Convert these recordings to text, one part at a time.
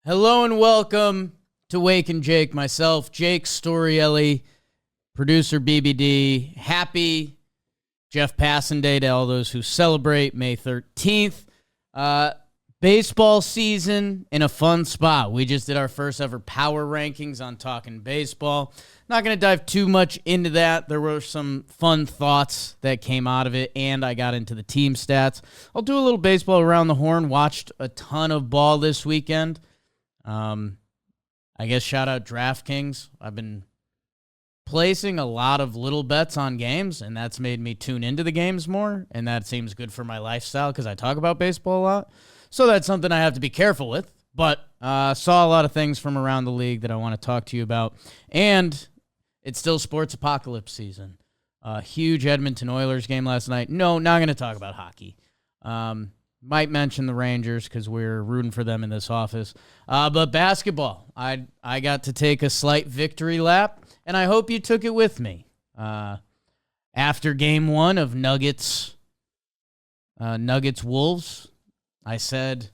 Hello and welcome to Wake and Jake. Myself, Jake Storielli, producer BBD. Happy Jeff Passan Day to all those who celebrate May 13th. Baseball season in a fun spot. We just did our first ever power rankings on Talking Baseball. Not going to dive too much into that. There were some fun thoughts that came out of it, and I got into the team stats. I'll do a little baseball around the horn. Watched a ton of ball this weekend. I guess shout out DraftKings. I've been placing a lot of little bets on games, and that's made me tune into the games more, and that seems good for my lifestyle because I talk about baseball a lot. So that's something I have to be careful with, but saw a lot of things from around the league that I want to talk to you about, and it's still sports apocalypse season. Huge Edmonton Oilers game last night. No, not going to talk about hockey. Might mention the Rangers because we're rooting for them in this office. But basketball, I got to take a slight victory lap, and I hope you took it with me. After game one of Nuggets Wolves, I said,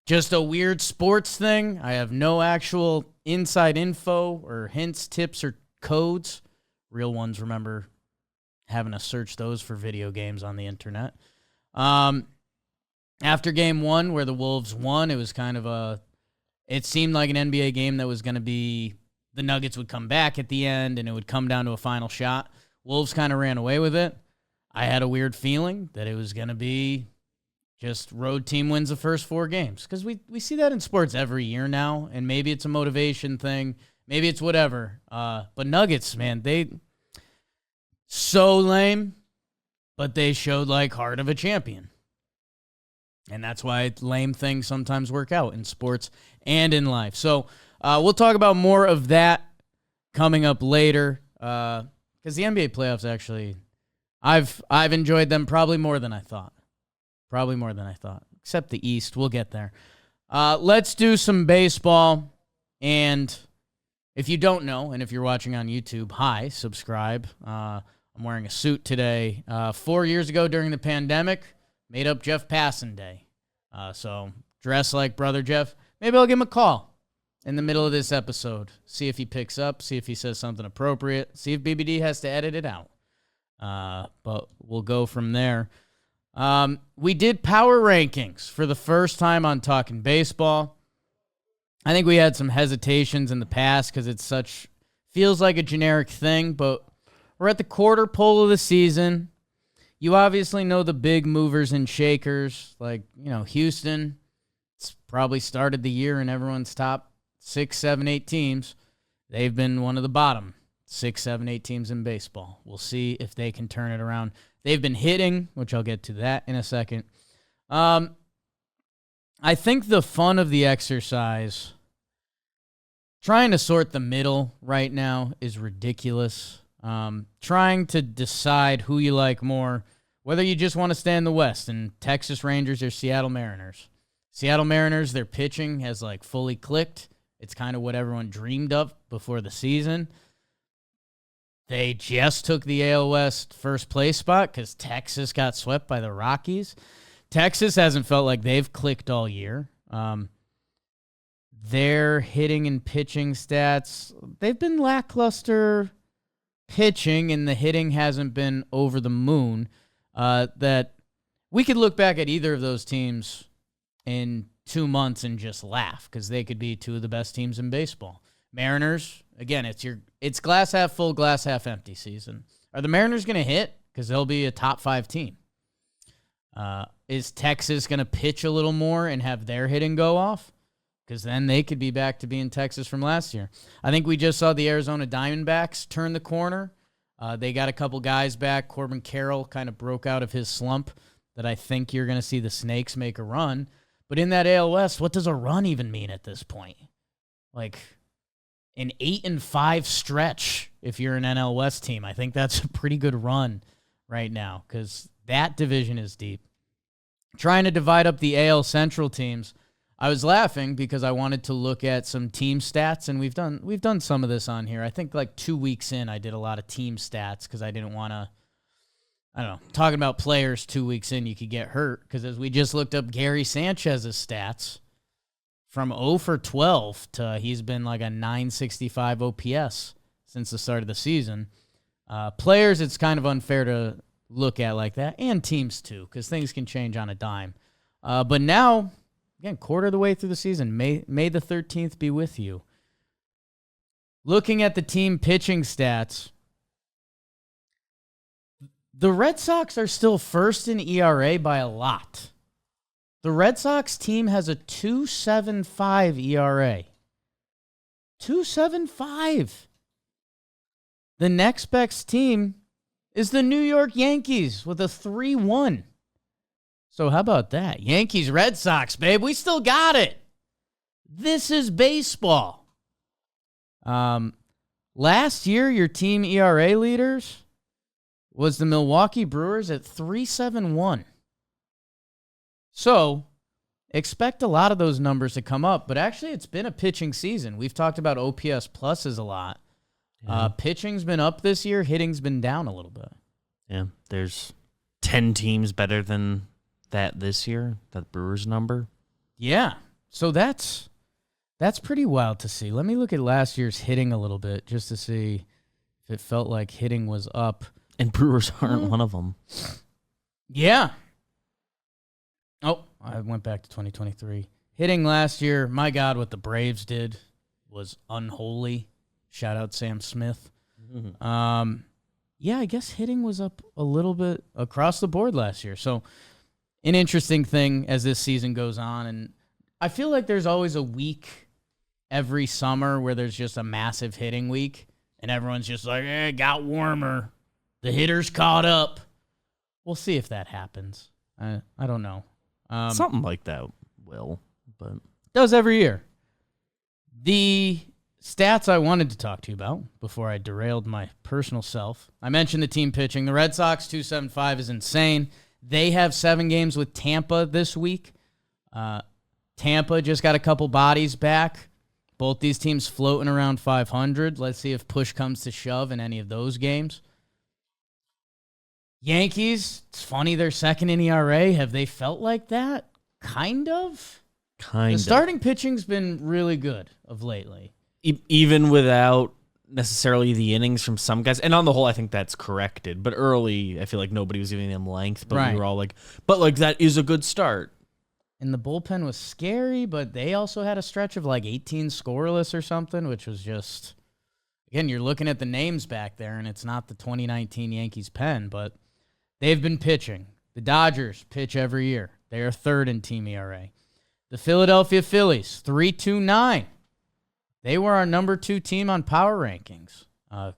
just a weird sports thing. I have no actual inside info or hints, tips, or codes. Real ones, remember having to search those for video games on the internet. After game one, where the Wolves won, it was it seemed like an NBA game that was going to be, the Nuggets would come back at the end and it would come down to a final shot. Wolves kind of ran away with it. I had a weird feeling that it was going to be just road team wins the first four games. Because we see that in sports every year now, and maybe it's a motivation thing. Maybe it's whatever. But Nuggets, man, they so lame, but they showed like heart of a champion. And that's why lame things sometimes work out in sports and in life. So we'll talk about more of that coming up later. Because the NBA playoffs actually, I've enjoyed them probably more than I thought. Except the East. We'll get there. Let's do some baseball. And if you don't know, and if you're watching on YouTube, hi, subscribe. I'm wearing a suit today. 4 years ago during the pandemic, made up Jeff Passan Day. So dress like Brother Jeff. Maybe I'll give him a call in the middle of this episode. See if he picks up. See if he says something appropriate. See if BBD has to edit it out. But we'll go from there. We did power rankings for the first time on Talking Baseball. I think we had some hesitations in the past because feels like a generic thing, but we're at the quarter pole of the season. You obviously know the big movers and shakers, like, Houston. It's probably started the year in everyone's top 6, 7, 8 teams. They've been one of the bottom 6, 7, 8 teams in baseball. We'll see if they can turn it around. They've been hitting, which I'll get to that in a second. I think the fun of the exercise, trying to sort the middle right now, is ridiculous. Trying to decide who you like more, whether you just want to stay in the West and Texas Rangers or Seattle Mariners. Seattle Mariners, their pitching has fully clicked. It's kind of what everyone dreamed of before the season. They just took the AL West first place spot because Texas got swept by the Rockies. Texas hasn't felt like they've clicked all year. Their hitting and pitching stats, they've been lackluster pitching, and the hitting hasn't been over the moon. That we could look back at either of those teams in 2 months and just laugh because they could be two of the best teams in baseball. Mariners, again, it's glass half full, glass half empty season. Are the Mariners going to hit? Because they'll be a top 5 team. Is Texas going to pitch a little more and have their hitting go off? Because then they could be back to being Texas from last year. I think we just saw the Arizona Diamondbacks turn the corner. They got a couple guys back. Corbin Carroll kind of broke out of his slump that I think you're going to see the Snakes make a run. But in that AL West, what does a run even mean at this point? Like an 8-5 stretch if you're an NL West team. I think that's a pretty good run right now because that division is deep. Trying to divide up the AL Central teams, I was laughing because I wanted to look at some team stats, and we've done some of this on here. I think 2 weeks in, I did a lot of team stats because I didn't want to, talking about players 2 weeks in, you could get hurt because as we just looked up Gary Sanchez's stats from 0 for 12 to he's been like a 965 OPS since the start of the season. Players, it's kind of unfair to look at like that, and teams too, because things can change on a dime. But now, again, quarter of the way through the season, May the 13th be with you. Looking at the team pitching stats, the Red Sox are still first in ERA by a lot. The Red Sox team has a 2.75 ERA. 2.75. The next best team is the New York Yankees with a 3.1. So how about that? Yankees, Red Sox, babe. We still got it. This is baseball. Last year, your team ERA leaders was the Milwaukee Brewers at 3.71. So expect a lot of those numbers to come up, but actually it's been a pitching season. We've talked about OPS pluses a lot. Yeah. Pitching's been up this year. Hitting's been down a little bit. Yeah, there's 10 teams better than that this year, that Brewers number. Yeah, so that's pretty wild to see. Let me look at last year's hitting a little bit just to see if it felt like hitting was up. And Brewers aren't one of them. Yeah. Oh, I went back to 2023. Hitting last year, my God, what the Braves did was unholy. Shout out Sam Smith. Mm-hmm. Yeah, I guess hitting was up a little bit across the board last year. So an interesting thing as this season goes on. And I feel like there's always a week every summer where there's just a massive hitting week. And everyone's just like, it got warmer. The hitters caught up. We'll see if that happens. I don't know. Something like that will, but does every year. The stats I wanted to talk to you about before I derailed my personal self. I mentioned the team pitching. The Red Sox 2.75 is insane. They have 7 games with Tampa this week. Tampa just got a couple bodies back. Both these teams floating around 500. Let's see if push comes to shove in any of those games. Yankees, it's funny they're second in ERA. Have they felt like that? Kind of. The starting pitching's been really good of lately. Even without necessarily the innings from some guys. And on the whole, I think that's corrected. But early, I feel like nobody was giving them length. But we were all like, but like that is a good start. And the bullpen was scary, but they also had a stretch of like 18 scoreless or something, which was just, again, you're looking at the names back there, and it's not the 2019 Yankees pen, but they've been pitching. The Dodgers pitch every year. They are third in team ERA. The Philadelphia Phillies, 3.29. They were our number 2 team on power rankings.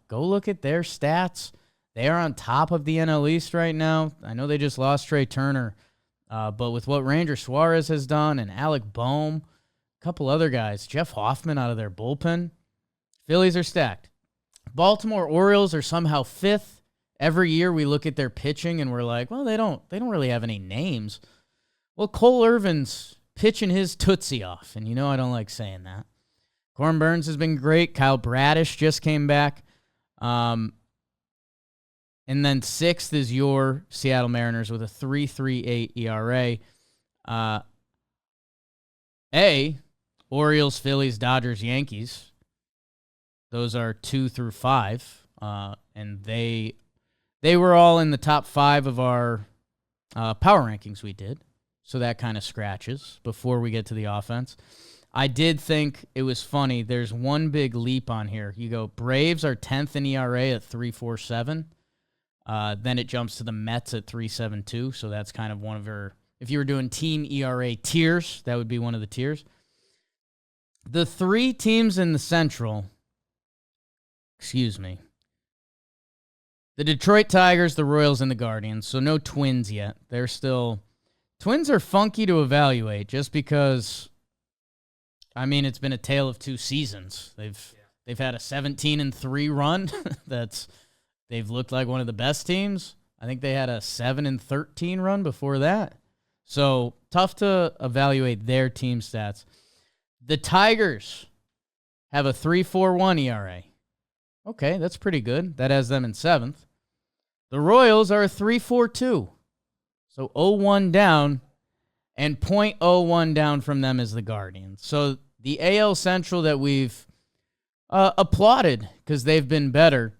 Go look at their stats. They are on top of the NL East right now. I know they just lost Trey Turner, but with what Ranger Suarez has done and Alec Boehm, a couple other guys, Jeff Hoffman out of their bullpen, Phillies are stacked. Baltimore Orioles are somehow 5th. Every year we look at their pitching and we're like, well, they don't really have any names. Well, Cole Irvin's pitching his tootsie off, and you know I don't like saying that. Corbin Burns has been great. Kyle Bradish just came back. And then 6th is your Seattle Mariners with a 3.38 ERA. Orioles, Phillies, Dodgers, Yankees. Those are 2 through 5. And they were all in the top 5 of our power rankings we did. So that kind of scratches before we get to the offense. I did think it was funny. There's one big leap on here. You go, Braves are 10th in ERA at 3.47. Then it jumps to the Mets at 3.72. So that's kind of one of her, if you were doing team ERA tiers, that would be one of the tiers. The 3 teams in the Central, the Detroit Tigers, the Royals, and the Guardians. So no Twins yet. They're still, Twins are funky to evaluate just because, I mean, it's been a tale of 2 seasons. They've had a 17-3 run. They've looked like one of the best teams. I think they had a 7-13 run before that. So tough to evaluate their team stats. The Tigers have a 3.41 ERA. Okay, that's pretty good. That has them in 7th. The Royals are a 3.42. So 0-1 down. And .01 down from them is the Guardians. So the AL Central that we've applauded because they've been better,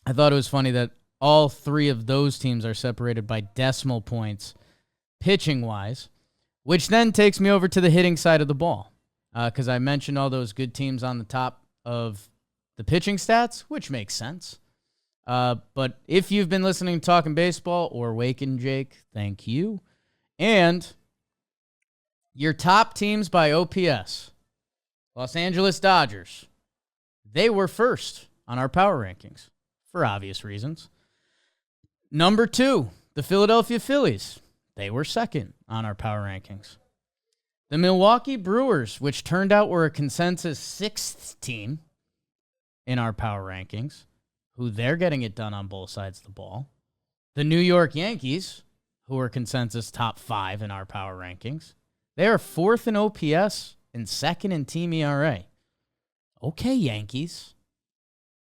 I thought it was funny that all three of those teams are separated by decimal points pitching-wise, which then takes me over to the hitting side of the ball because I mentioned all those good teams on the top of the pitching stats, which makes sense. But if you've been listening to Talking Baseball or Waking Jake, thank you. And your top teams by OPS, Los Angeles Dodgers, they were first on our power rankings for obvious reasons. Number 2, the Philadelphia Phillies. They were second on our power rankings. The Milwaukee Brewers, which turned out were a consensus 6th team in our power rankings, who they're getting it done on both sides of the ball. The New York Yankees, who are consensus top 5 in our power rankings. They are 4th in OPS and 2nd in team ERA. Okay, Yankees.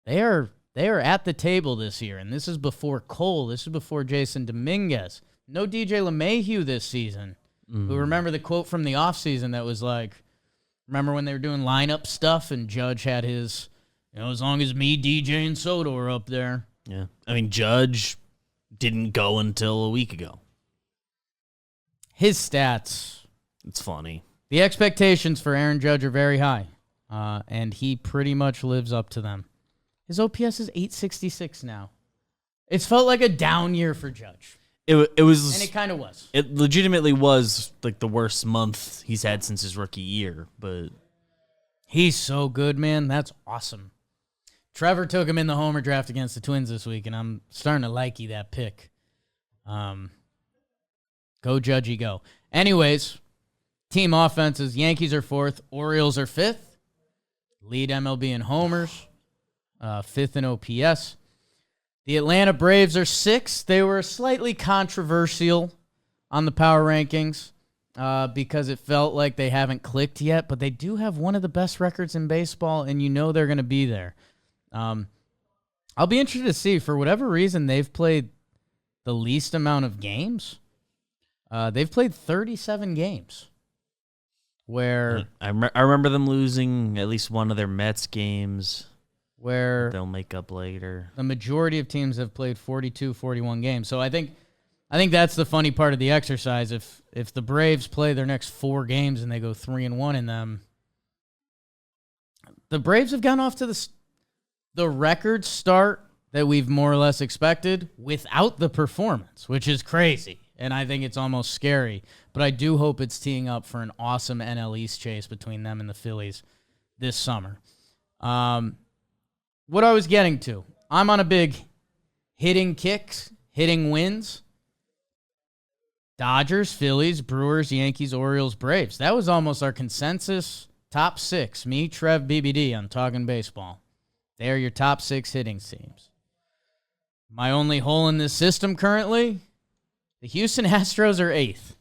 They are at the table this year, and this is before Cole. This is before Jason Dominguez. No DJ LeMahieu this season. Who remember the quote from the offseason that was like, remember when they were doing lineup stuff and Judge had his, as long as me, DJ, and Soto are up there. Yeah. I mean, Judge didn't go until a week ago. His stats. It's funny. The expectations for Aaron Judge are very high, and he pretty much lives up to them. His OPS is 866 now. It's felt like a down year for Judge. It was, and it kind of was. It legitimately was like the worst month he's had since his rookie year, but he's so good, man. That's awesome. Trevor took him in the homer draft against the Twins this week, and I'm starting to like that pick. Go Judgy, go. Anyways, team offenses: Yankees are 4th, Orioles are 5th, lead MLB in homers, 5th in OPS. The Atlanta Braves are 6th. They were slightly controversial on the power rankings because it felt like they haven't clicked yet, but they do have one of the best records in baseball, and they're going to be there. I'll be interested to see. For whatever reason, they've played the least amount of games. They've played 37 games. Where I remember them losing at least one of their Mets games. Where they'll make up later. The majority of teams have played 42, 41 games. So I think that's the funny part of the exercise. If the Braves play their next 4 games and they go 3-1 in them, the Braves have gone off to the record start that we've more or less expected without the performance, which is crazy. And I think it's almost scary. But I do hope it's teeing up for an awesome NL East chase between them and the Phillies this summer. What I was getting to, I'm on a big hitting kicks, hitting wins. Dodgers, Phillies, Brewers, Yankees, Orioles, Braves. That was almost our consensus top 6. Me, Trev, BBD on Talking Baseball. They are your top 6 hitting teams. My only hole in this system currently, the Houston Astros are 8th.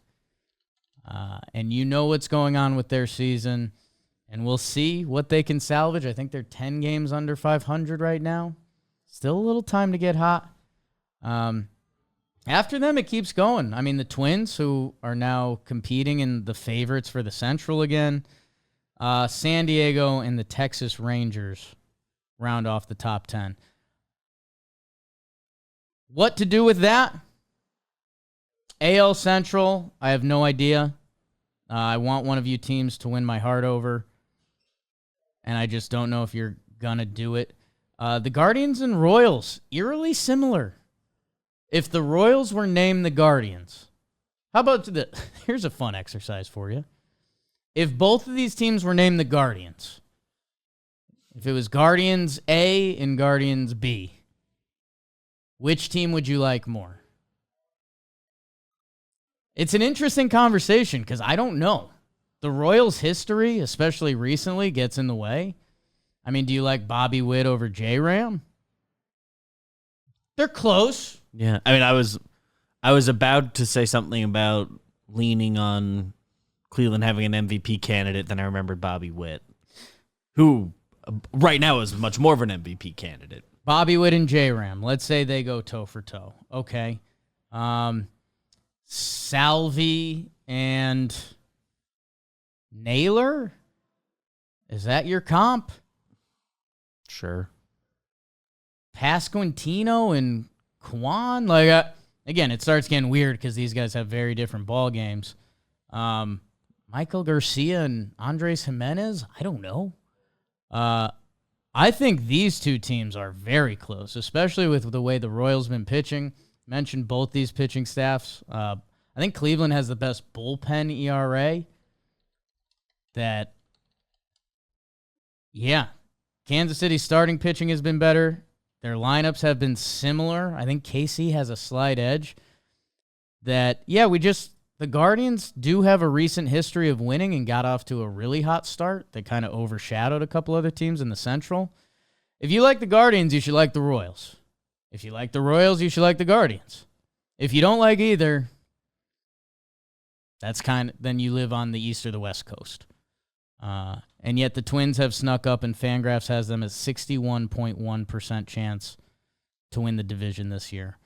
And you know what's going on with their season. And we'll see what they can salvage. I think they're 10 games under 500 right now. Still a little time to get hot. After them, it keeps going. I mean, the Twins, who are now competing in the favorites for the Central again. San Diego and the Texas Rangers round off the top 10. What to do with that? AL Central, I have no idea. I want one of you teams to win my heart over. And I just don't know if you're going to do it. The Guardians and Royals, eerily similar. If the Royals were named the Guardians, how about here's a fun exercise for you. If both of these teams were named the Guardians, if it was Guardians A and Guardians B, which team would you like more? It's an interesting conversation because I don't know. The Royals' history, especially recently, gets in the way. I mean, do you like Bobby Witt over J-Ram? They're close. Yeah, I mean, I was about to say something about leaning on Cleveland having an MVP candidate, then I remembered Bobby Witt, who right now is much more of an MVP candidate. Bobby Witt and J-Ram. Let's say they go toe for toe. Okay. Salvi And Naylor? Is that your comp? Sure. Pasquantino and Kwan? Like, again, it starts getting weird because these guys have very different ball games. Michael Garcia and Andres Jimenez? I don't know. I think these two teams are very close, especially with the way the Royals been pitching. Mentioned both these pitching staffs. I think Cleveland has the best bullpen ERA. Kansas City's starting pitching has been better. Their lineups have been similar. I think KC has a slight edge. The Guardians do have a recent history of winning and got off to a really hot start that kind of overshadowed a couple other teams in the Central. If you like the Guardians, you should like the Royals. If you like the Royals, you should like the Guardians. If you don't like either, then you live on the East or the West Coast. And yet the Twins have snuck up, and Fangraphs has them as 61.1% chance to win the division this year.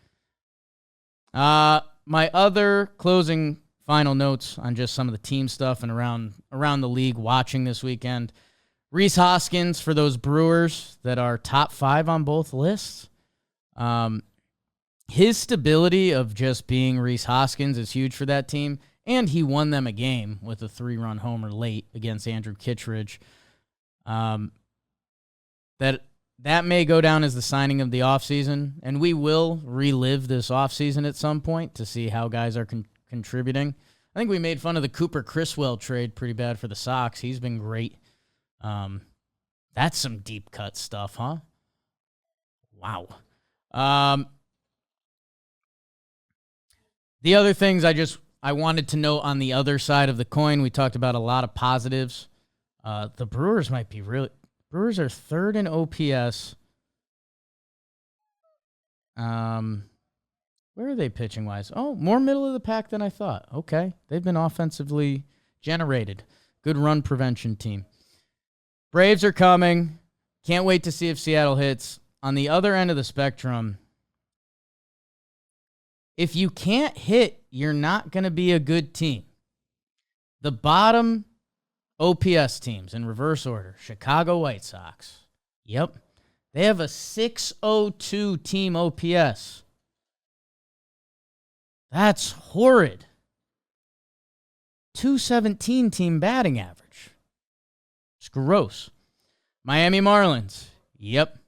My other closing final notes on just some of the team stuff and around the league watching this weekend. Rhys Hoskins for those Brewers that are top 5 on both lists. His stability of just being Rhys Hoskins is huge for that team, and he won them a game with a 3-run homer late against Andrew Kittredge. That may go down as the signing of the offseason, and we will relive this offseason at some point to see how guys are contributing. I think we made fun of the Cooper Criswell trade pretty bad for the Sox. He's been great. That's some deep cut stuff, huh? Wow. The other things I wanted to note on the other side of the coin, we talked about a lot of positives. The Brewers might be Brewers are 3rd in OPS. Where are they pitching-wise? Oh, more middle of the pack than I thought. Okay. They've been offensively generated. Good run prevention team. Braves are coming. Can't wait to see if Seattle hits. On the other end of the spectrum, if you can't hit, you're not going to be a good team. The bottom OPS teams in reverse order, Chicago White Sox. Yep. They have a 602 team OPS. That's horrid. 217 team batting average. It's gross. Miami Marlins. Yep.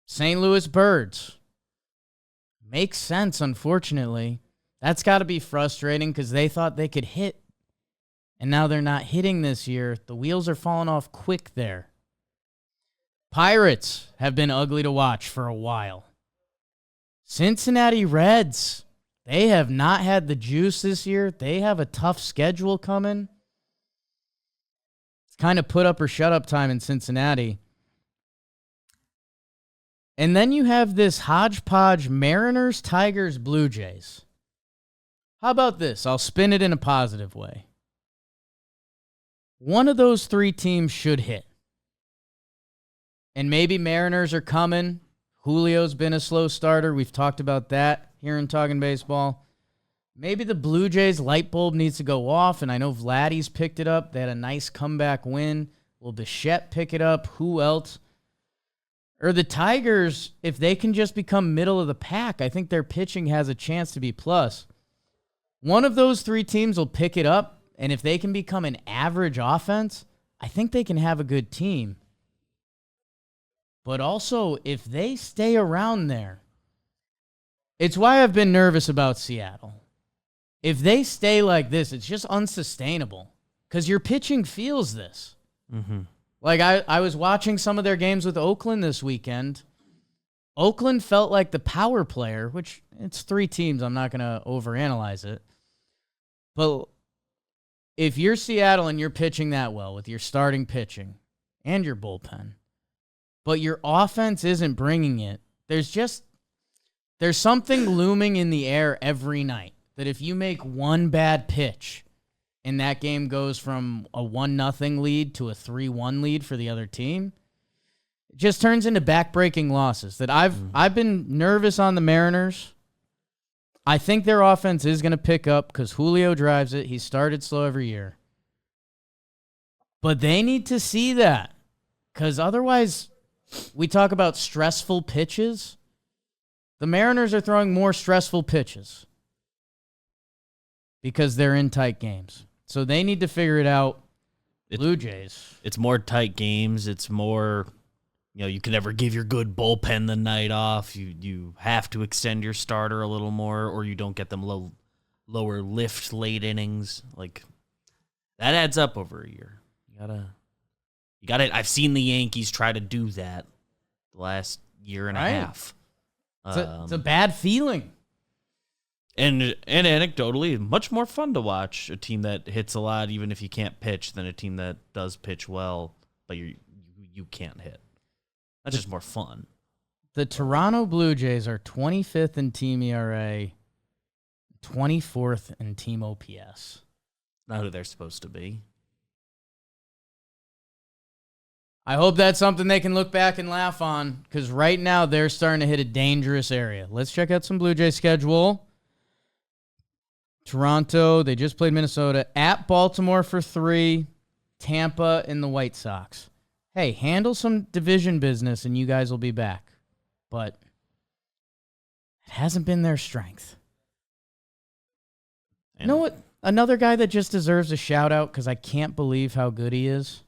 St. Louis Birds. Makes sense, unfortunately. That's got to be frustrating because they thought they could hit, and now they're not hitting this year. The wheels are falling off quick there. Pirates have been ugly to watch for a while. Cincinnati Reds. They have not had the juice this year. They have a tough schedule coming. It's kind of put up or shut up time in Cincinnati. And then you have this hodgepodge Mariners, Tigers, Blue Jays. How about this? I'll spin it in a positive way. One of those 3 teams should hit. And maybe Mariners are coming. Julio's been a slow starter. We've talked about that here in Talking Baseball. Maybe the Blue Jays light bulb needs to go off, and I know Vladdy's picked it up. They had a nice comeback win. Will Bichette pick it up? Who else? Or the Tigers, if they can just become middle of the pack, I think their pitching has a chance to be plus. One of those 3 teams will pick it up, and if they can become an average offense, I think they can have a good team. But also, if they stay around there, it's why I've been nervous about Seattle. If they stay like this, it's just unsustainable because your pitching feels this. Mm-hmm. Like, I was watching some of their games with Oakland this weekend. Oakland felt like the power player, which it's 3 teams. I'm not going to overanalyze it. But if you're Seattle and you're pitching that well with your starting pitching and your bullpen, but your offense isn't bringing it, there's something looming in the air every night that if you make one bad pitch and that game goes from a 1-0 lead to a 3-1 lead for the other team, it just turns into back-breaking losses. That I've been nervous on the Mariners. I think their offense is going to pick up because Julio drives it. He started slow every year. But they need to see that because otherwise we talk about stressful pitches. The Mariners are throwing more stressful pitches because they're in tight games. So they need to figure it out. Blue Jays. It's more tight games. It's more, you can never give your good bullpen the night off. You have to extend your starter a little more, or you don't get them lower lift late innings. Like that adds up over a year. You gotta. I've seen the Yankees try to do that the last year and a half. It's a bad feeling. And anecdotally, much more fun to watch a team that hits a lot, even if you can't pitch, than a team that does pitch well, but you can't hit. That's just more fun. The Toronto Blue Jays are 25th in team ERA, 24th in team OPS. Not who they're supposed to be. I hope that's something they can look back and laugh on, because right now they're starting to hit a dangerous area. Let's check out some Blue Jays schedule. Toronto, they just played Minnesota. At Baltimore for 3. Tampa and the White Sox. Hey, handle some division business and you guys will be back. But it hasn't been their strength. You know what? Another guy that just deserves a shout-out because I can't believe how good he is?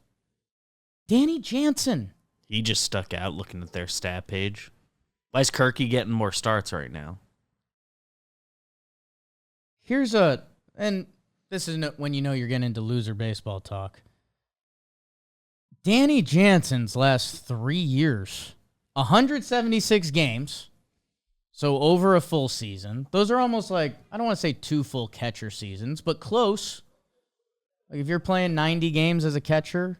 Danny Jansen. He just stuck out looking at their stat page. Why is Kirky getting more starts right now? And this is when you know you're getting into loser baseball talk. Danny Jansen's last 3 years, 176 games, so over a full season. Those are almost like, I don't want to say 2 full catcher seasons, but close. Like if you're playing 90 games as a catcher,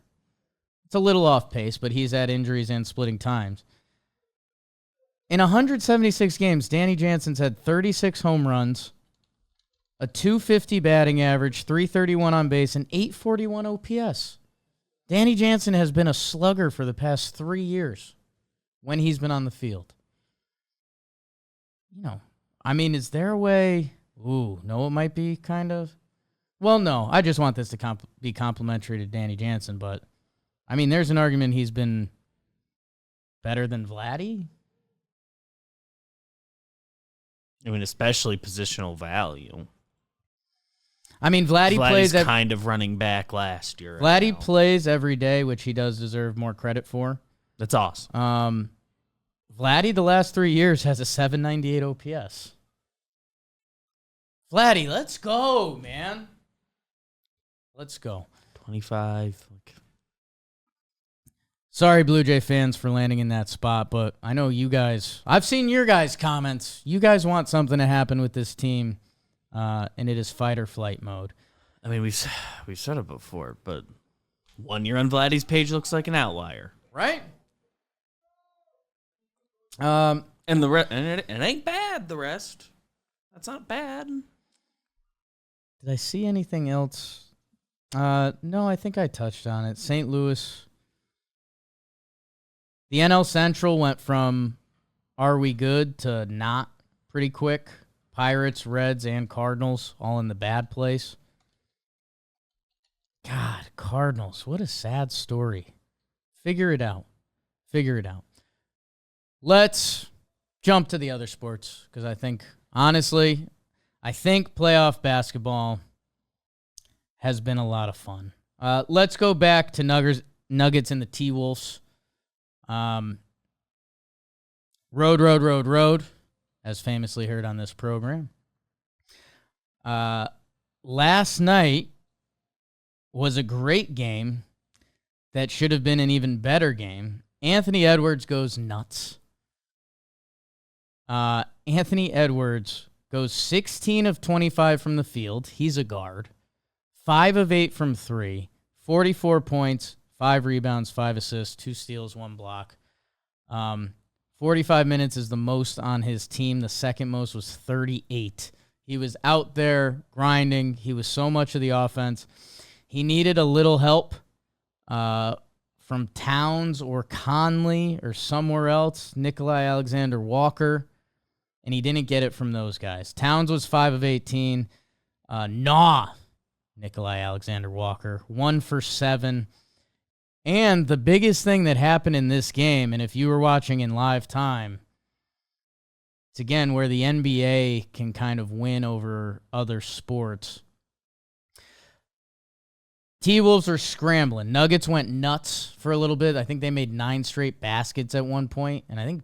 it's a little off pace, but he's had injuries and splitting times. In 176 games, Danny Jansen's had 36 home runs, a 250 batting average, 331 on base, and 841 OPS. Danny Jansen has been a slugger for the past 3 years when he's been on the field. Is there a way? No, it might be kind of. Well, no, I just want this to be complimentary to Danny Jansen, but, there's an argument he's been better than Vladdy. Especially positional value. Vladdy plays kind of running back last year. Vladdy plays every day, which he does deserve more credit for. That's awesome. Vladdy, the last 3 years, has a 798 OPS. Vladdy, let's go, man. Let's go. 25. Sorry, Blue Jay fans, for landing in that spot, but I know you guys. I've seen your guys' comments. You guys want something to happen with this team. And it is fight or flight mode. We've said it before, but 1 year on Vladdy's page looks like an outlier, right? And it ain't bad. The rest, that's not bad. Did I see anything else? No, I think I touched on it. St. Louis. The NL Central went from "Are we good?" to "not" pretty quick. Pirates, Reds, and Cardinals all in the bad place. God, Cardinals, what a sad story. Figure it out. Let's jump to the other sports because I think playoff basketball has been a lot of fun. Let's go back to Nuggets and the T-Wolves. Road, as famously heard on this program. Last night was a great game that should have been an even better game. Anthony Edwards goes nuts. Anthony Edwards goes 16 of 25 from the field. He's a guard. 5 of 8 from 3. 44 points, 5 rebounds, 5 assists, 2 steals, 1 block. 45 minutes is the most on his team. The second most was 38. He was out there grinding. He was so much of the offense. He needed a little help from Towns or Conley or somewhere else, Nikolai Alexander-Walker. and he didn't get it from those guys. Towns was 5 of 18. Nikolai Alexander-Walker, 1 for 7. And the biggest thing that happened in this game, and if you were watching in live time, it's again where the NBA can kind of win over other sports. T-Wolves are scrambling. Nuggets went nuts for a little bit. I think they made 9 straight baskets at one point, and I think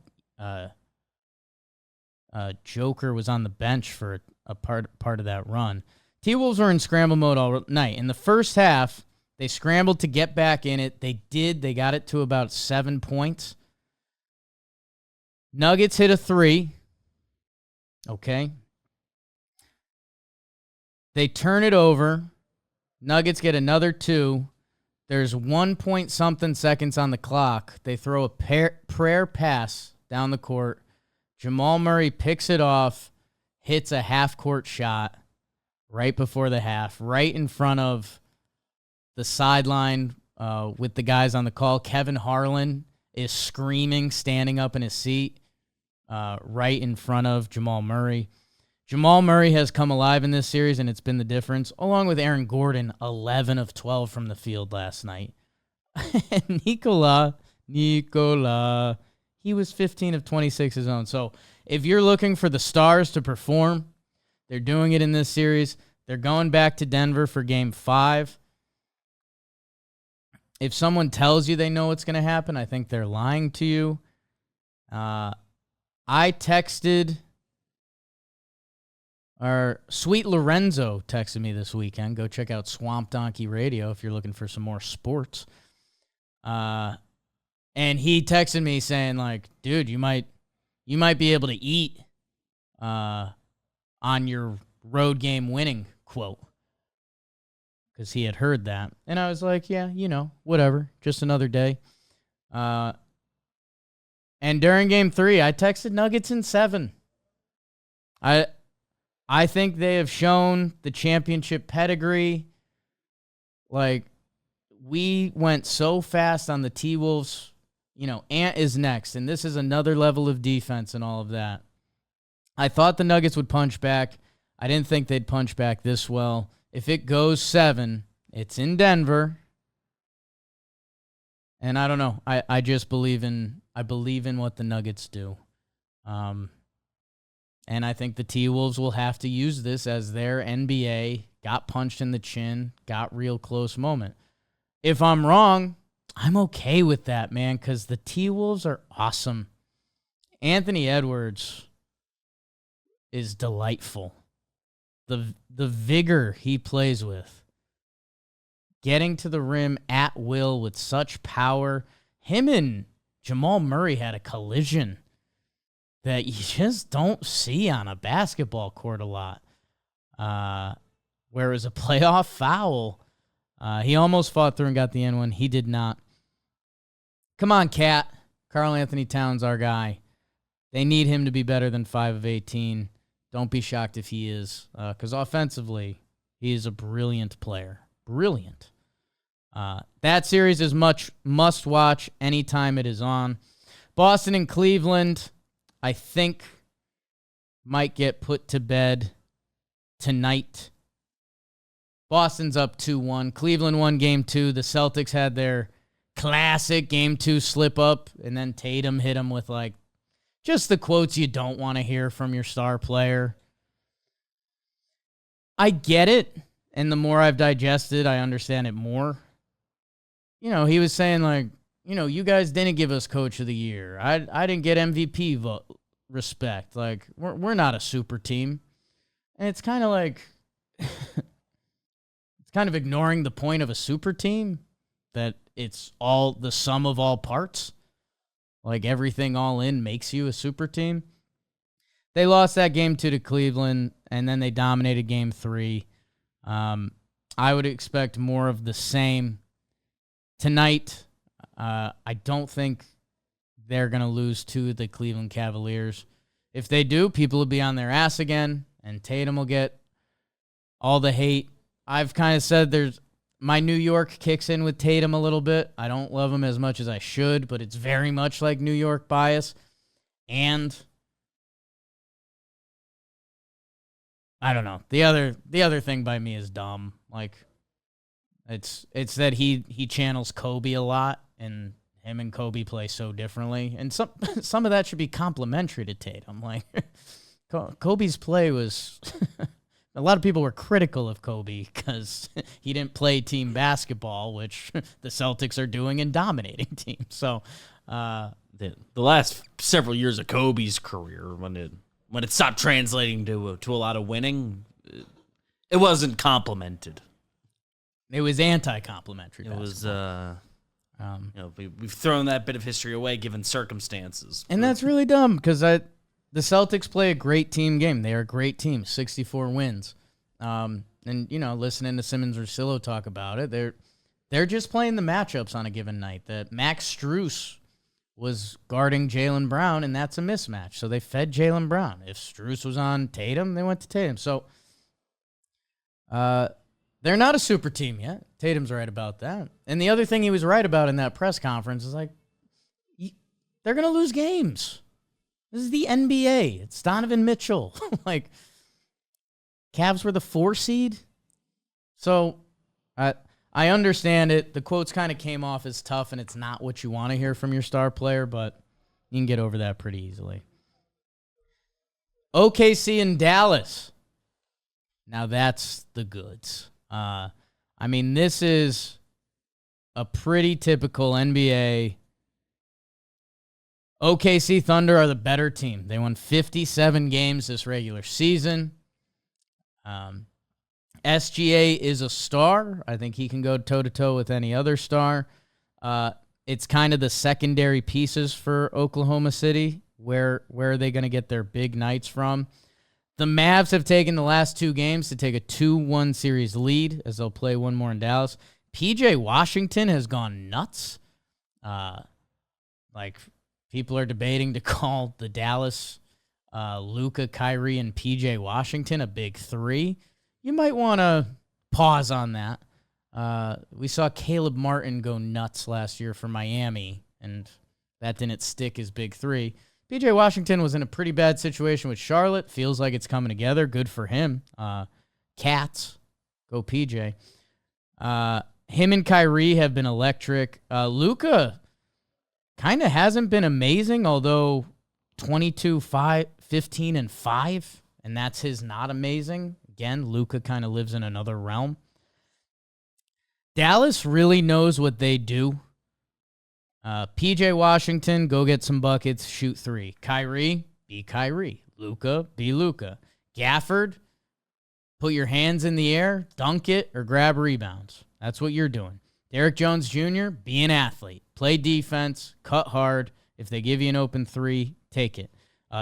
Joker was on the bench for a part of that run. T-Wolves were in scramble mode all night. In the first half, they scrambled to get back in it. They did. They got it to about 7 points. Nuggets hit a 3. Okay. They turn it over. Nuggets get another 2. There's 1 point something seconds on the clock. They throw a prayer pass down the court. Jamal Murray picks it off, hits a half-court shot right before the half, right in front of the sideline with the guys on the call. Kevin Harlan is screaming, standing up in his seat right in front of Jamal Murray. Jamal Murray has come alive in this series, and it's been the difference, along with Aaron Gordon, 11 of 12 from the field last night. And Nikola, he was 15 of 26 his own. So if you're looking for the stars to perform, they're doing it in this series. They're going back to Denver for Game 5. If someone tells you they know what's going to happen, I think they're lying to you. I texted... Our Sweet Lorenzo texted me this weekend. Go check out Swamp Donkey Radio if you're looking for some more sports. And he texted me saying, like, dude, you might be able to eat on your road game winning quote. Because he had heard that. And I was like, yeah, whatever. Just another day. And during Game 3, I texted Nuggets in 7. I think they have shown the championship pedigree. Like, we went so fast on the T-Wolves. Ant is next, and this is another level of defense and all of that. I thought the Nuggets would punch back. I didn't think they'd punch back this well. If it goes 7, it's in Denver. And I don't know. I just believe in what the Nuggets do. And I think the T-Wolves will have to use this as their NBA got punched in the chin, got real close moment. If I'm wrong, I'm okay with that, man, because the T-Wolves are awesome. Anthony Edwards is delightful. The vigor he plays with, getting to the rim at will with such power. Him and Jamal Murray had a collision that you just don't see on a basketball court a lot. Where it was a playoff foul. He almost fought through and got the end one. He did not. Come on, Cat. Karl Anthony Towns, our guy. They need him to be better than 5 of 18. Don't be shocked if he is. Because offensively, he is a brilliant player. Brilliant. That series is much must-watch anytime it is on. Boston and Cleveland, I think, might get put to bed tonight. Boston's up 2-1. Cleveland won Game 2. The Celtics had their classic Game 2 slip-up, and then Tatum hit him with, like, just the quotes you don't want to hear from your star player. I get it, and the more I've digested, I understand it more. He was saying, like, you guys didn't give us Coach of the Year. I didn't get MVP respect. Like, we're not a super team. And it's kind of like, it's kind of ignoring the point of a super team, that it's all the sum of all parts. Like, everything all in makes you a super team. They lost that Game 2 to Cleveland, and then they dominated Game 3. I would expect more of the same tonight. I don't think they're going to lose to the Cleveland Cavaliers. If they do, people will be on their ass again, and Tatum will get all the hate. I've kind of said my New York kicks in with Tatum a little bit. I don't love him as much as I should, but it's very much like New York bias. And I don't know. The other thing by me is dumb. Like, it's that he channels Kobe a lot, and him and Kobe play so differently, and some of that should be complimentary to Tatum. Like, Kobe's play was. A lot of people were critical of Kobe because he didn't play team basketball, which the Celtics are doing and dominating teams. So, The last several years of Kobe's career, when it stopped translating to a lot of winning, it wasn't complimented. It was anti-complimentary. It was, we've thrown that bit of history away given circumstances. And that's really dumb because the Celtics play a great team game. They are a great team, 64 wins. And, listening to Simmons or Russillo talk about it, they're just playing the matchups on a given night. That Max Strus was guarding Jaylen Brown, and that's a mismatch. So they fed Jaylen Brown. If Strus was on Tatum, they went to Tatum. So they're not a super team yet. Tatum's right about that. And the other thing he was right about in that press conference is, like, they're going to lose games. This is the NBA. It's Donovan Mitchell. Like, Cavs were the 4 seed. So I understand it. The quotes kind of came off as tough, and it's not what you want to hear from your star player, but you can get over that pretty easily. OKC and Dallas. Now that's the goods. This is a pretty typical NBA. OKC Thunder are the better team. They won 57 games this regular season. SGA is a star. I think he can go toe-to-toe with any other star. It's kind of the secondary pieces for Oklahoma City. Where are they going to get their big nights from? The Mavs have taken the last 2 games to take a 2-1 series lead, as they'll play one more in Dallas. PJ Washington has gone nuts. People are debating to call the Dallas Luka, Kyrie, and PJ Washington a big 3. You might want to pause on that. We saw Caleb Martin go nuts last year for Miami, and that didn't stick as big 3. PJ Washington was in a pretty bad situation with Charlotte. Feels like it's coming together. Good for him. Cats. Go PJ. Him and Kyrie have been electric. Luka kind of hasn't been amazing, although 22, 15, and 5, and that's his not amazing. Again, Luka kind of lives in another realm. Dallas really knows what they do. PJ Washington, go get some buckets, shoot 3. Kyrie, be Kyrie. Luka, be Luka. Gafford, put your hands in the air, dunk it, or grab rebounds. That's what you're doing. Derrick Jones Jr., be an athlete. Play defense, cut hard. If they give you an open 3, take it.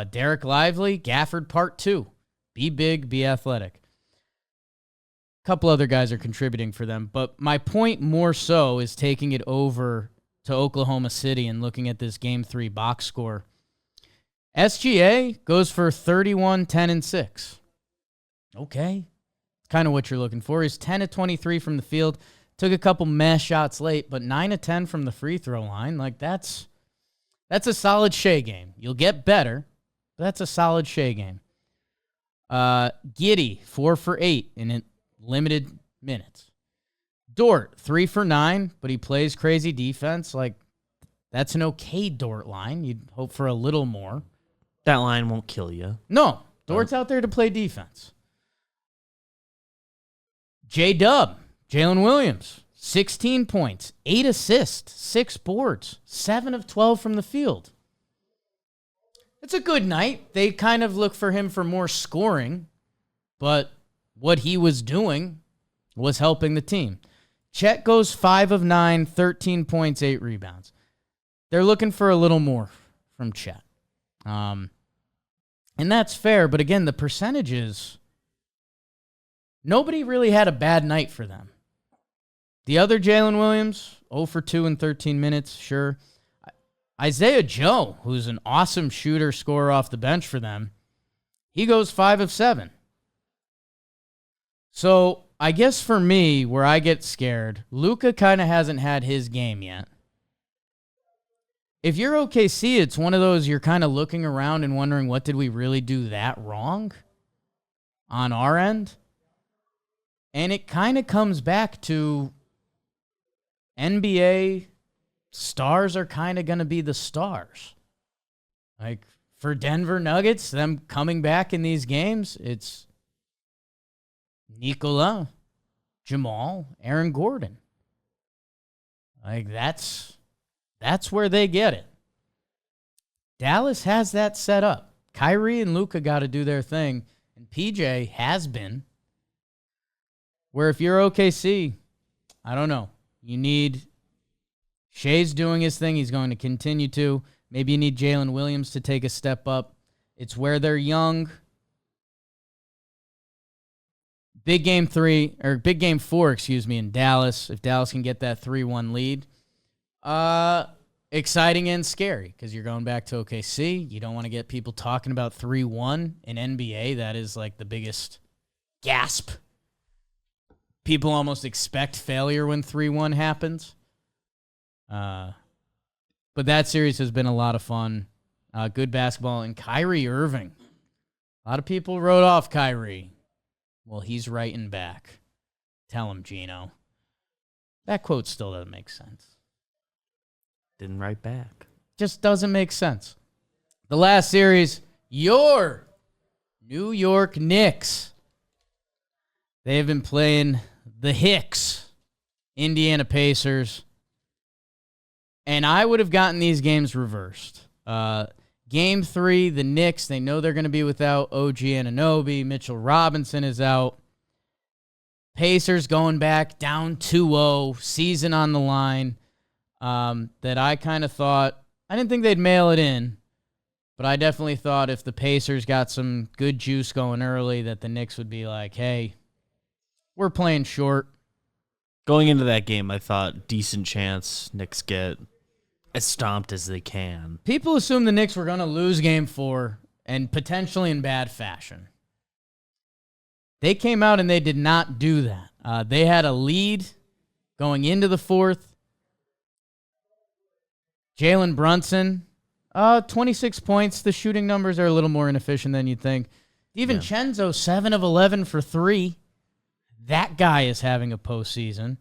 Derek Lively, Gafford part 2. Be big, be athletic. A couple other guys are contributing for them, but my point more so is taking it over to Oklahoma City and looking at this Game 3 box score. SGA goes for 31, 10, and 6. Okay. Kind of what you're looking for. He's 10 of 23 from the field. Took a couple meh shots late, but 9 of 10 from the free throw line. Like, that's a solid Shea game. You'll get better, but that's a solid Shea game. Giddey, 4 for 8 in limited minutes. Dort, 3 for 9, but he plays crazy defense. Like, that's an okay Dort line. You'd hope for a little more. That line won't kill you. No, Dort's out there to play defense. J-Dub, Jalen Williams, 16 points, 8 assists, 6 boards, 7 of 12 from the field. It's a good night. They kind of look for him for more scoring, but what he was doing was helping the team. Chet goes 5 of 9, 13 points, 8 rebounds. They're looking for a little more from Chet. And that's fair, but again, the percentages, nobody really had a bad night for them. The other Jalen Williams, 0 for 2 in 13 minutes, sure. Isaiah Joe, who's an awesome shooter, scorer off the bench for them, he goes 5 of 7. So I guess for me, where I get scared, Luka kind of hasn't had his game yet. If you're OKC, it's one of those you're kind of looking around and wondering, what did we really do that wrong? on our end. And it kind of comes back to NBA stars are kind of going to be the stars. Like for Denver Nuggets, them coming back in these games, it's Nikola, Jamal, Aaron Gordon. Like that's where they get it. Dallas has that set up. Kyrie and Luka got to do their thing, and PJ has been. Where if you're OKC, I don't know. You need Shea's doing his thing. He's going to continue to. Maybe you need Jalen Williams to take a step up. It's where they're young. Big game 4, in Dallas. If Dallas can get that 3-1 lead. Exciting and scary because you're going back to OKC. You don't want to get people talking about 3-1 in NBA. That is like the biggest gasp. People almost expect failure when 3-1 happens. But that series has been a lot of fun. Good basketball. And Kyrie Irving. A lot of people wrote off Kyrie. Well, he's writing back. Tell him, Gino. That quote still doesn't make sense. Didn't write back. Just doesn't make sense. The last series, your New York Knicks. They have been playing the Hicks, Indiana Pacers. And I would have gotten these games reversed. Game 3, the Knicks, they know they're going to be without OG Anunoby. Mitchell Robinson is out. Pacers going back down 2-0, season on the line. That I kind of thought, I didn't think they'd mail it in, but I definitely thought if the Pacers got some good juice going early that the Knicks would be like, hey, we're playing short. Going into that game, I thought decent chance Knicks get as stomped as they can. People assumed the Knicks were going to lose game 4 and potentially in bad fashion. They came out and they did not do that. They had a lead going into the 4th. Jalen Brunson, 26 points. The shooting numbers are a little more inefficient than you'd think. DiVincenzo, 7 of 11 for 3. That guy is having a postseason.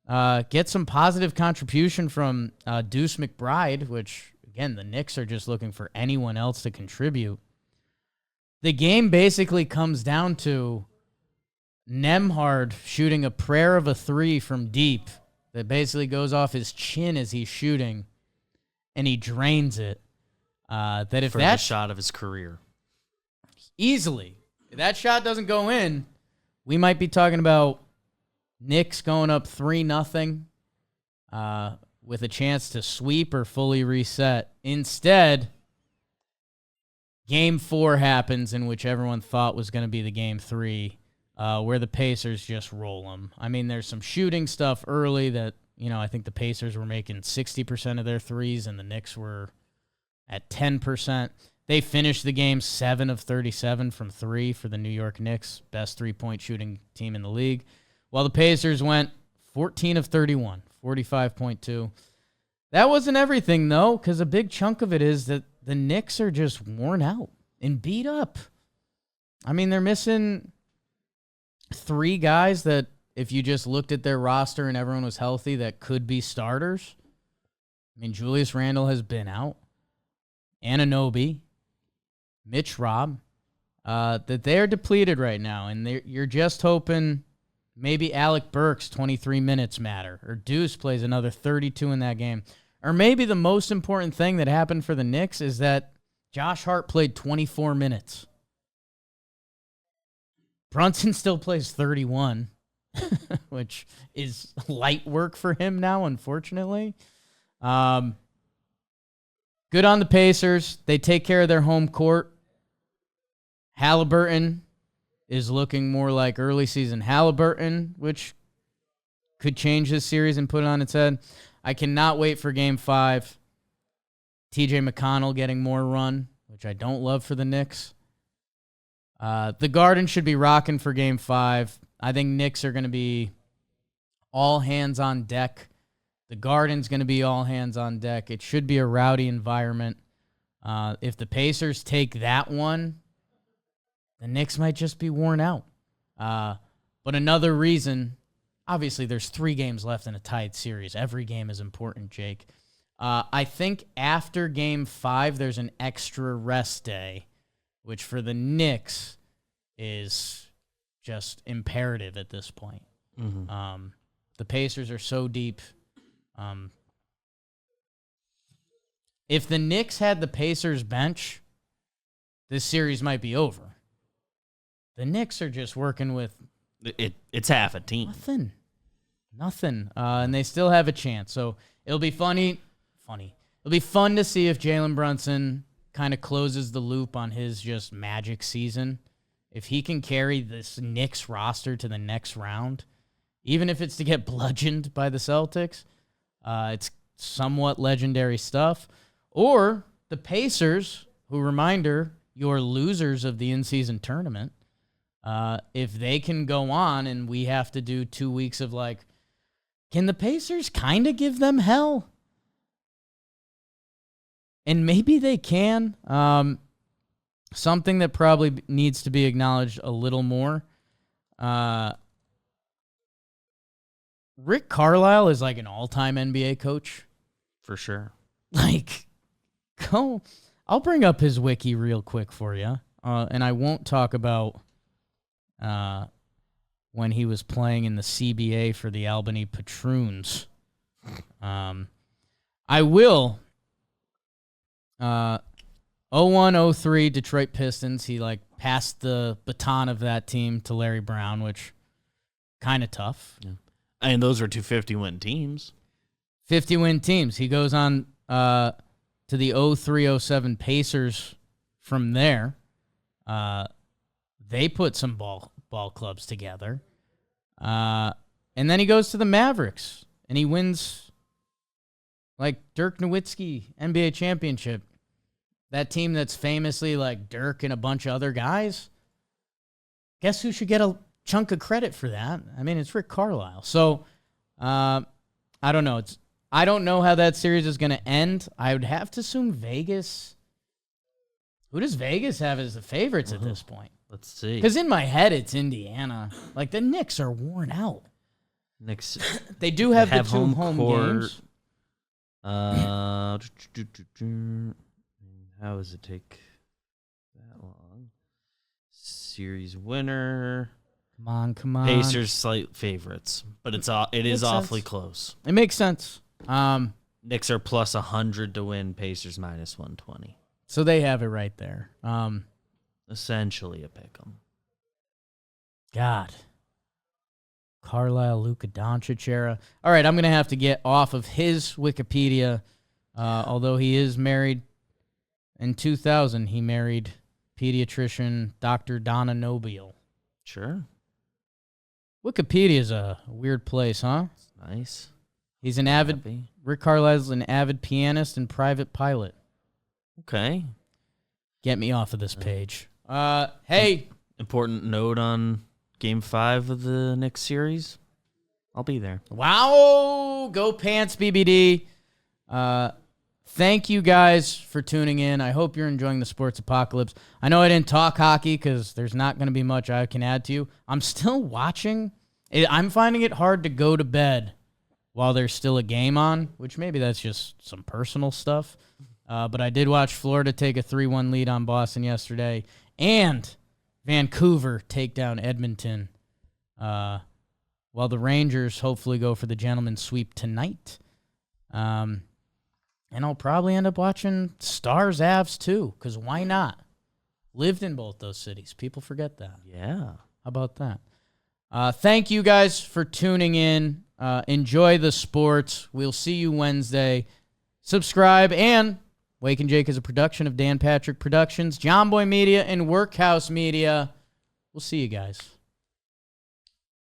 Get some positive contribution from Deuce McBride, which, again, the Knicks are just looking for anyone else to contribute. The game basically comes down to Nembhard shooting a prayer of a 3 from deep that basically goes off his chin as he's shooting. And he drains it. That if for that the shot of his career, easily, if that shot doesn't go in, we might be talking about Knicks going up 3-0 with a chance to sweep or fully reset. Instead, Game 4 happens, in which everyone thought was going to be the Game 3, where the Pacers just roll them. I mean, there's some shooting stuff early that. I think the Pacers were making 60% of their threes, and the Knicks were at 10%. They finished the game 7 of 37 from 3 for the New York Knicks, best three-point shooting team in the league, while the Pacers went 14 of 31, 45.2. That wasn't everything, though, because a big chunk of it is that the Knicks are just worn out and beat up. I mean, they're missing 3 guys that, if you just looked at their roster and everyone was healthy, that could be starters. I mean, Julius Randle has been out. Anunoby, Mitch Robb, that they're depleted right now. And you're just hoping maybe Alec Burks' 23 minutes matter. Or Deuce plays another 32 in that game. Or maybe the most important thing that happened for the Knicks is that Josh Hart played 24 minutes. Brunson still plays 31. Which is light work for him now, unfortunately. Good on the Pacers. They take care of their home court. Halliburton is looking more like early season Halliburton, which could change this series and put it on its head. I cannot wait for Game 5. TJ McConnell getting more run, which I don't love for the Knicks. The Garden should be rocking for Game 5. I think Knicks are going to be all hands on deck. The Garden's going to be all hands on deck. It should be a rowdy environment. If the Pacers take that one, the Knicks might just be worn out. But another reason, obviously there's 3 games left in a tied series. Every game is important, Jake. I think after Game 5, there's an extra rest day, which for the Knicks is just imperative at this point. Mm-hmm. The Pacers are so deep. If the Knicks had the Pacers bench, this series might be over. The Knicks are just working with it's half a team. Nothing. And they still have a chance. So it'll be funny. It'll be fun to see if Jalen Brunson kind of closes the loop on his just magic season. If he can carry this Knicks roster to the next round, even if it's to get bludgeoned by the Celtics, it's somewhat legendary stuff. Or the Pacers, who, reminder, you're losers of the in-season tournament. If they can go on and we have to do 2 weeks of can the Pacers kind of give them hell? And maybe they can. Something that probably needs to be acknowledged a little more. Rick Carlisle is like an all-time NBA coach. For sure. I'll bring up his wiki real quick for you. And I won't talk about when he was playing in the CBA for the Albany Patroons. I will. 01-03 Detroit Pistons. He passed the baton of that team to Larry Brown, which kind of tough. Yeah. And those are 2 50-win teams. 50-win teams. He goes on to the 03-07 Pacers from there. They put some ball clubs together. And then he goes to the Mavericks, and he wins Dirk Nowitzki NBA championship. That team that's famously Dirk and a bunch of other guys. Guess who should get a chunk of credit for that? I mean, it's Rick Carlisle. So, I don't know. I don't know how that series is going to end. I would have to assume Vegas. Who does Vegas have as the favorites at this point? Let's see. Because in my head, it's Indiana. The Knicks are worn out. Knicks. They do have the 2 home games. How does it take that long? Series winner. Come on. Pacers slight favorites, but it is awfully close. It makes sense. Knicks are plus 100 to win. Pacers minus 120. So they have it right there. Essentially a pick 'em. God. Carlisle, Luka Doncic era. All right, I'm going to have to get off of his Wikipedia, although he is married. In 2000, he married pediatrician Dr. Donna Nobile. Sure. Wikipedia is a weird place, huh? It's nice. He's an Rick Carlisle's an avid pianist and private pilot. Okay. Get me off of this page. Hey. Important note on Game 5 of the Knicks series. I'll be there. Wow. Go Pants, BBD. Thank you guys for tuning in. I hope you're enjoying the sports apocalypse. I know I didn't talk hockey because there's not going to be much I can add to you. I'm still watching. I'm finding it hard to go to bed while there's still a game on, which maybe that's just some personal stuff. But I did watch Florida take a 3-1 lead on Boston yesterday, and Vancouver take down Edmonton, while the Rangers hopefully go for the gentleman's sweep tonight. And I'll probably end up watching Stars Avs too, because why not? Lived in both those cities. People forget that. Yeah. How about that? Thank you guys for tuning in. Enjoy the sports. We'll see you Wednesday. Subscribe, and Wake and Jake is a production of Dan Patrick Productions, John Boy Media, and Workhouse Media. We'll see you guys.